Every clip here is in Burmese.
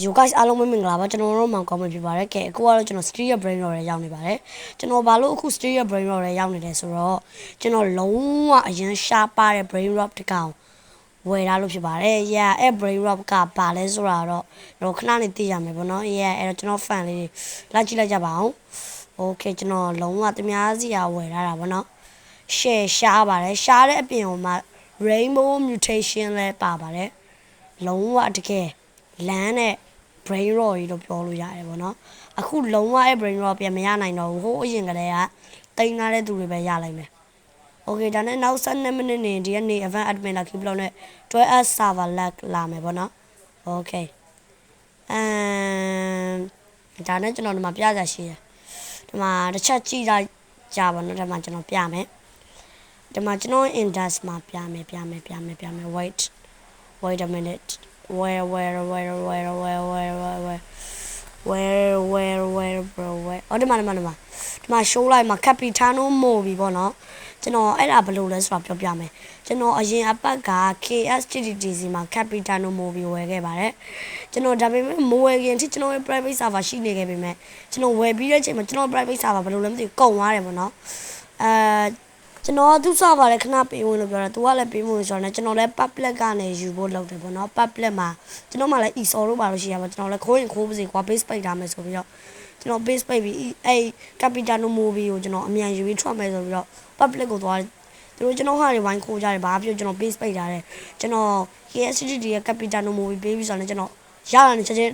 You guys အားလုံးမင်္ဂလာပါကျွန်တော်တို့မောင်ကောင်းမဖြစ်ပါတယ်ကဲအခုကတော့ကျွန်တော် Stereo Brain Rot ရဲ့ရောက်နေပါတယ်ကျွန်တော်ဘာလို့အခု Stereo Brain Rot ရဲ့ရောက်နေတယ်ဆိုတော့ကျွန်တော်လုံးဝအရင်ရှားပါတဲ့ Brain Rot တကောင်ဝယ်ထားလို့ဖြစ်ပါတယ် yeah အဲ့ Brain Rot ကဘာလဲဆိုတာတော့ကျွန်တော်ခဏလေးသိရမယ်ပေါ့နော် yeah အဲ့တော့ကျွန်တော် fan လေးလိုက်ကြည့်လိုက်ကြပါအောင် okay ကျွန်တော်လုံးဝတများစီဝယ်ထားတာပေါ့နော် share ရှားပါတယ်ရှားတဲ့အပြင်ဟိုမှာ Rainbow Mutation လဲပါပါတယ်လုံးဝတကယ်လမ်းနဲ့brain rot ကြီးလို့ပြောလို့ရတယ်ပေါ့နော်အခုလုံးဝအဲ့ brain rot ပြန်မရနိုင်တော့ဘူးဟိုအရင်ကတည်းကတိန်းထားတဲ့သူတွေပဲရလိုက်မယ် okay ဒါနဲ့နောက်12မိနစ်နေဒီကနေ event admin လာ keep လုပ်နဲ့ 12s server lag လာမယ်ပေါ့နော် okay ဒါနဲ့ကျွန်တော်ဒီမှာပြကြရှိတယ်ဒီမှာတစ်ချက်ကြည့်လိုက်ကြပါတော့ဒီမှာကျွန်တော်ပြမယ်ဒီမှာကျွန်တော် index မှာပြမယ် wait a minute where bro အော်ဒီမှာ show လိုက်မှာ Capitano Movie ပေါ့နော်ကျွန်တော်အဲ့ဒါဘယ်လိုလဲဆိုတာပြောပြမယ်ကျွန်တော်အရင်အပတ်က KSTTC မှာ Capitano Movie ဝယ်ခဲ့ပါတယ်ကျွန်တော်ဒါပေမဲ့မဝယ်ခင်အထိကျွန်တော်ရဲ့ private server ရှိနေခဲ့ပေမဲ့ကျွန်တော်ဝယ်ပြီးတဲ့အချိန်မှာကျွန်တော် private server ဘယ်လိုလဲမသိဘူးကုန်သွားတယ်ပေါ့နော်ကျွန်တော်သူ့ server လည်းခဏပေးဝင်လို့ပြောတာသူကလည်းပေးဝင်ဆိုတော့ကျွန်တော်လည်း public ကနေယူဖို့လုပ်တယ်ပေါ့နော် public မှာကျွန်တော်မှလည်း e-sol လို့ပါလို့ရှိရပါကျွန်တော်လည်းခိုးရင်ခိုးပါစေကွာ base ပိတ်ထားမယ်ဆိုပြီးတော့ကျွန်တော် base ပိတ်ပြီးအဲ့ Capitano Movie ကိုကျွန်တော်အမြန်ယူပြီးထွက်မယ်ဆိုပြီးတော့ public ကိုသွားသူတို့ကျွန်တော်ဟာတွေဝိုင်းခိုးကြတယ်ဘာဖြစ်ကျွန်တော် base ပိတ်ထားတယ်ကျွန်တော် KSTD ရဲ့ Capitano Movie ပေးပြီးဆိုတော့ကျွန်တော်ရတာနဲ့ချက်ချင်း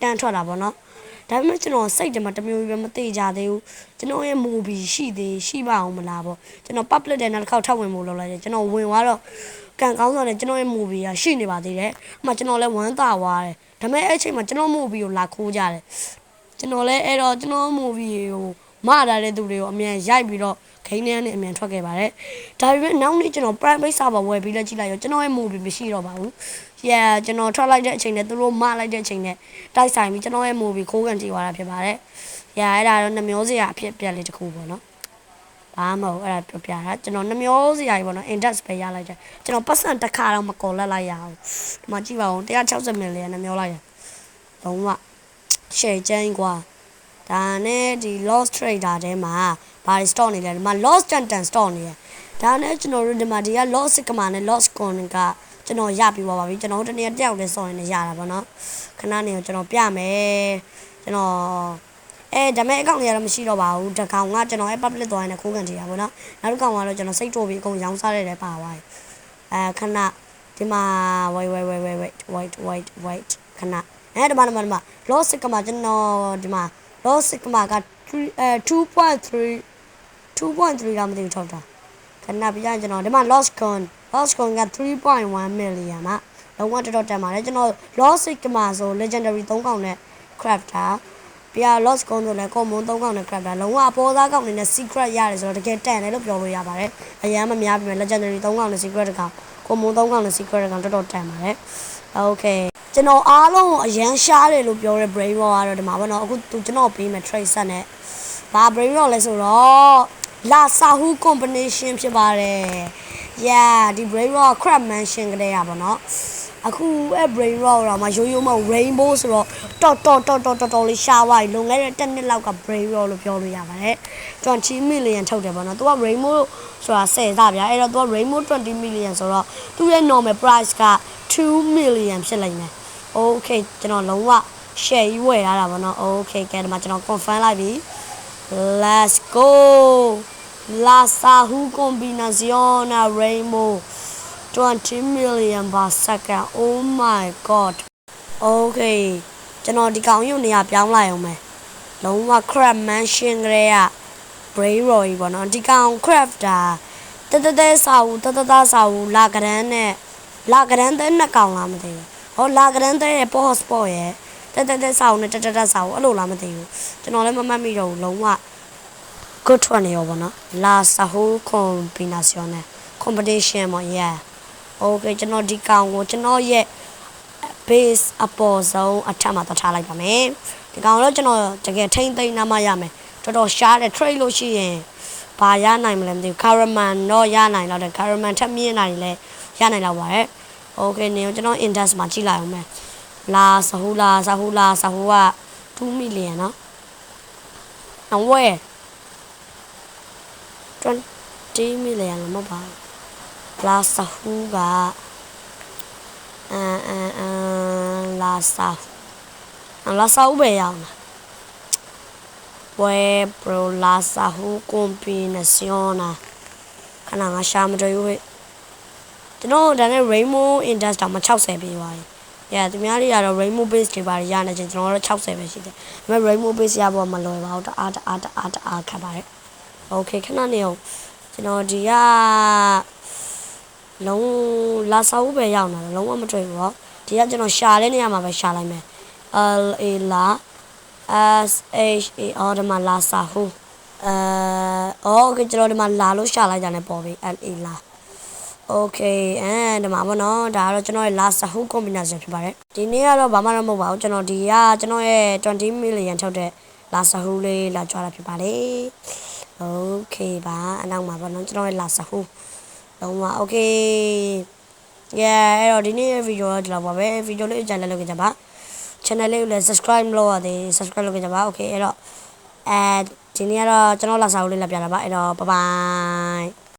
တန်းထွက်တာပေါ့နော်ဒါပေမဲ့ကျွန်တော်စိတ်ထဲမှာတမျိုးပဲမသိကြသေးဘူးကျွန်တော်ရဲ့ movie ရှိပါအောင်မလားပေါ့ကျွန်တော် public တဲ့နောက်တစ်ခေါက်ထပ်ဝင်ဖို့လုပ်လိုက်တယ်ကျွန်တော်ဝင်သွားတော့ကန်ကောင်းဆိုတဲ့ကျွန်တော်ရဲ့ movie ကရှိနေပါသေးတယ်အမှကျွန်တော်လည်းဝမ်းသာသွားတယ်ဒါပေမဲ့အဲ့ချိန်မှာကျွန်တော် movie ကိုလာခိုးကြတယ်ကျွန်တော်လည်းအဲ့တော့ကျွန်တော် movie ကိုမလာတဲ့သူတွေကိုအမြန်ရိုက်ပြီးတော့ခိန်းထဲနဲ့အမြန်ထွက်ခဲ့ပါတယ်ဒါပေမဲ့နောက်နေ့ကျွန်တော် private server ဝယ်ပြီးလက်ကြည့်လိုက်ရောကျွန်တော်ရဲ့ movie မရှိတော့ပါဘူး yeah ကျွန်တော်ထွက်လိုက်တဲ့အချိန်နဲ့သူတို့မလိုက်တဲ့အချိန်နဲ့တိုက်ဆိုင်ပြီးကျွန်တော်ရဲ့ movie ခိုးကန်ကြည့်သွားတာဖြစ်ပါတယ် yeah အဲ့ဒါတော့နှမျောစရာအဖြစ်ပြက်လေးတစ်ခုပေါ့နော်ဘာမှမဟုတ်အဲ့ဒါပြောပြတာကျွန်တော်နှမျောစရာကြီးပေါ့နော် index ပဲရလိုက်တယ်ကျွန်တော်ပတ်စံတစ်ခါတော့မကော်လက်လိုက်ရအောင်ဒီမှာကြည့်ပါဦး160မီလီယံနှမျောလိုက်တယ်လုံးဝ share ချမ်းကွာဒါနဲ့ဒီ lost trader ထဲမှာဘာတွေ store နေလဲဒီမှာ lost ten store နေတယ်ဒါနဲ့ကျွန်တော်တို့ဒီမှာဒီက lost sigma နဲ့ lost con ကကျွန်တော်ရပြီးပါပြီကျွန်တော်တို့တနေ့တယောက်တည်းစော်နေရတာပေါ့နော်ခဏနေကျွန်တော်ပြမယ်ကျွန်တော်ဒါမဲ့အကောင့်တွေကတော့မရှိတော့ပါဘူးတကောင်ကကျွန်တော်public သွားရင်ခိုးကန်ကြည့်တာပေါ့နော်နောက်တစ်ကောင်ကတော့ကျွန်တော်စိတ်တိုးပြီးအကုန်ရောင်းစားရတယ်ပါသွားပြီခဏဒီမှာ wait ခဏဒီမှာ lost sigma ကျွန်တော်ဒီမှာ lost sigma က2.3တော့မသိဘူးထောက်တာခဏပြရင်ကျွန်တော်ဒီမှာ lost con က 3.1 million မှာလုံးဝတော်တက်ပါတယ်ကျွန်တော် lost sigma ဆို legendary 3កောင်နဲ့ crafter ပြ lost con ဆိုလည်း common 3កောင်နဲ့ crafter လုံးဝအပေါ်သားកောင်နေနဲ့ secret ရတယ်ဆိုတော့တကယ်တန်တယ်လို့ပြောလို့ရပါတယ်အရင်မများပြီမဲ့ legendary 3កောင်နဲ့ secret တကောင် common 3កောင်နဲ့ secret တကောင်တော်တန်ပါတယ် okay ကျွန်တော်အားလုံးအရန်ရှားတယ်လို့ပြောတဲ့ brain rot ကတော့ဒီမှာပေါ့နော်အခုကျွန်တော်ပေးမယ် trade set နဲ့ဘာ brain rot လဲဆိုတော့La Sahu combination ဖြစ်ပါတယ် yeah ဒီ brain rot crab mansion ကလေးရပါတော့အခုအဲ့ brain rot တော့မှရိုးရိုးမ rainbow ဆိုတော့တော်လေးရှားသွားပြီလွန်ခဲ့တဲ့1နှစ်လောက်က brain rot လို့ပြောလို့ရပါတယ်20 million ထုတ်တယ်ပေါ့နော်သူက rainbow ဆိုတာ10စဗျာအဲ့တော့သူက rainbow 20 million ဆိုတော့သူရဲ့ normal price က2 million ဖြစ်လိမ့်မယ် okay ကျွန်တော်လုံးဝ share ကြီးဝယ်ထားတာပေါ့နော် okay ကဲဒီမှာကျွန်တော် confirm လိုက်ပြီLet's go La Sahu combinación rainbow 20 million per second oh my god okay ကျွန်တော်ဒီကောင်ရုပ်နေရပြောင်းလိုက်အောင်မယ်လုံးဝ crab mansion ကလေးက brain rot ကြီးပေါ့နော်ဒီကောင် crafter တစာဦးလာကရန်တဲ့နှစ်ကောင်လားမသိဘူးဟောလာကရန်တဲ့ post sport ရဲ့တက်စာဦးနဲ့တက်စာဦးအဲ့လိုလားမသိဘူးကျွန်တော်လည်းမမှတ်မိတော့ဘူးလုံးဝ good ထွက်နေရောပေါ့နော် La Sahu combination နဲ့ competition ပေါ့ yeah okay ကျွန်တော်ဒီကောင်ကိုကျွန်တော်ရဲ့ base အပေါ်ဆုံးအထက်မှာထားလိုက်ပါမယ်ဒီကောင်တော့ကျွန်တော်တကယ်ထိမ့်သိမ်းနာမှရမယ်တော်ရှားတယ် trade လို့ရှိရင်ဘာရနိုင်မလဲမသိဘူး caraman တော့ရနိုင်တော့တယ် caraman ထပ်မြင့်နိုင်လဲရနိုင်တော့ပါတယ် okay နေကျွန်တော် index မှာကြည့်လိုက်အောင်မယ် La Sahula Sahua 2 million เนาะ and where 20 million မဟုတ်ပါဘူး La Sahuga La Sahu La Sahu ပဲရအောင်လား where pro La Sahu combination ခဏငါရှာမတွေ့ဘူးဟဲ့ကျွန်တော်ဒါနဲ့ Rainbow Index တောင်မှ60ပေးသွားတယ် သူများတွေကတော့ Rainbow Base တွေပါရနေချင်းကျွန်တော်တို့60ပဲရှိတယ်ဒါပေမဲ့ Rainbow Base ရဖို့မလွယ်ပါဘူးတအားခက်ပါတယ် Okay ခဏနေအောင်ကျွန်တော်ဒီကလုံးလာစာဦးပဲရောက်နေတာလုံးဝမတွေ့ဘူးပေါ့ဒီကကျွန်တော်ရှာတဲ့နေရာမှာပဲရှာလိုက်မယ် L A La S H A အော်ဒီမှာလာစာဦးokay ကျွန်တော်ဒီမှာလာလို့ရှာလိုက်တာနဲ့ပေါ်ပြီ L A La Okay ဒီမှာပေါ့နော်ဒါကတော့ကျွန်တော်ရဲ့ last whole combination ဖြစ်ပါတယ်ဒီနေ့ကတော့ဘာမှတော့မဟုတ်ပါဘူးကျွန်တော်ဒီကကျွန်တော်ရဲ့20 million ထုတ်တဲ့ last whole လေးလာကြွားတာဖြစ်ပါတယ် Okay ပါအနောက်မှာပေါ့နော်ကျွန်တော်ရဲ့ last whole လုံးဝ Okay yeah အဲ့တော့ဒီနေ့ video တော့ဒီလောက်ပါပဲ video လေးအကြိုက်လိုက်လို့ကြပါ channel လေးကိုလည်း subscribe လုပ်ရသေး subscribe လုပ်ကြပါ Okay အဲ့တော့ဒီနေ့ကတော့ကျွန်တော် last whole လေးလာပြတာပါအဲ့တော့ bye bye